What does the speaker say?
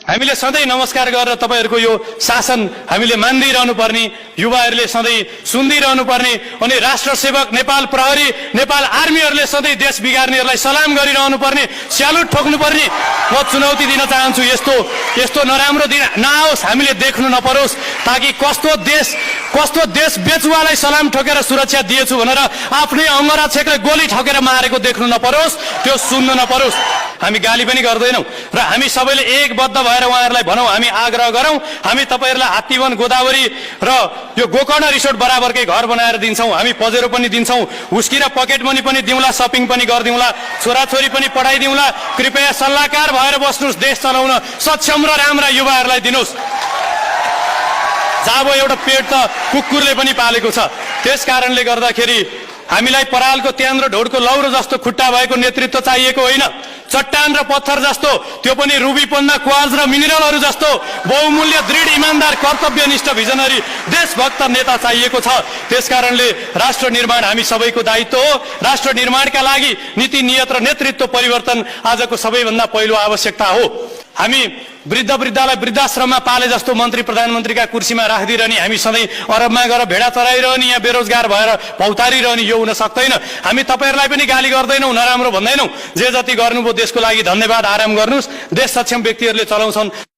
हामीले सधैँ नमस्कार गरेर तपाईहरुको यो शासन हामीले मान्दै रहनु पर्ने, युवाहरूले सधैँ सुन्दै रहनु पर्ने, अनि राष्ट्र सेवक नेपाल प्रहरी नेपाल आर्मीहरूले सधैँ देश बिगार्नेहरूलाई सलाम गरिरहनु पर्ने, स्यालुट ठोक्नु पर्ने म चुनौती दिन चाहन्छु। यस्तो नराम्रो दिन नआओस्, हामीले देख्नु नपरोस्, ताकि कस्तो देश बेचुवालाई सलाम ठोकेर सुरक्षा दिएछु भनेर आफ्नै अंगरा छेकले गोली ठोकेर मारेको देख्नु नपरोस्, त्यो सुन्नु नपरोस्। हामी गाली पनि गर्दैनौं र हामी सबैले एकबद्ध भएर उहाँहरूलाई भनौं, हामी आग्रह गरौं, हामी तपाईहरुलाई हात्तीवन गोदावरी र यो गोकर्ण रिसोर्ट बराबरकै घर बनाएर दिन्छौं, हामी पजेरो पनि दिन्छौं, हुस्की र पकेट मनी पनि दिउँला, शपिङ पनि गर्दिउँला, छोराछोरी पनि पढाइदिउँला। कृपया सल्लाहकार भएर बस्नुस्, देश चलाउन सक्षम र राम्रा युवाहरूलाई दिनुस्। जाबो एउटा पेट त कुकुरले पनि पालेको छ। त्यसकारणले गर्दाखेरि हामीलाई परालको त्यान र ढोडको लौरो जस्तो खुट्टा भएको नेतृत्व चाहिएको होइन, चट्टान र पत्थर जस्तो, त्यो पनि रुबी पन्ना क्वार्ज र मिनरलहरू जस्तो बहुमूल्य दृढ इमानदार कर्तव्यनिष्ठ भिजनरी देशभक्त नेता चाहिएको छ। त्यसकारणले राष्ट्र निर्माण हामी सबैको दायित्व हो। राष्ट्र निर्माणका लागि नीति नियत र नेतृत्व परिवर्तन आजको सबैभन्दा पहिलो आवश्यकता हो। हामी वृद्धलाई वृद्धाश्रममा पाले जस्तो मन्त्री प्रधानमन्त्रीका कुर्सीमा राखिदिरहने, हामी सधैँ अरबमा गएर भेडा चराइरहने, यहाँ बेरोजगार भएर भौतारिरहने, यो हुन सक्दैन। हामी तपाईहरुलाई पनि गाली गर्दैनौं, नराम्रो भन्दैनौं। जे जति गर्नुभयो देशको लागि धन्यवाद, आराम गर्नुस्। देश सक्षम व्यक्तिहरूले चलाउँछन्।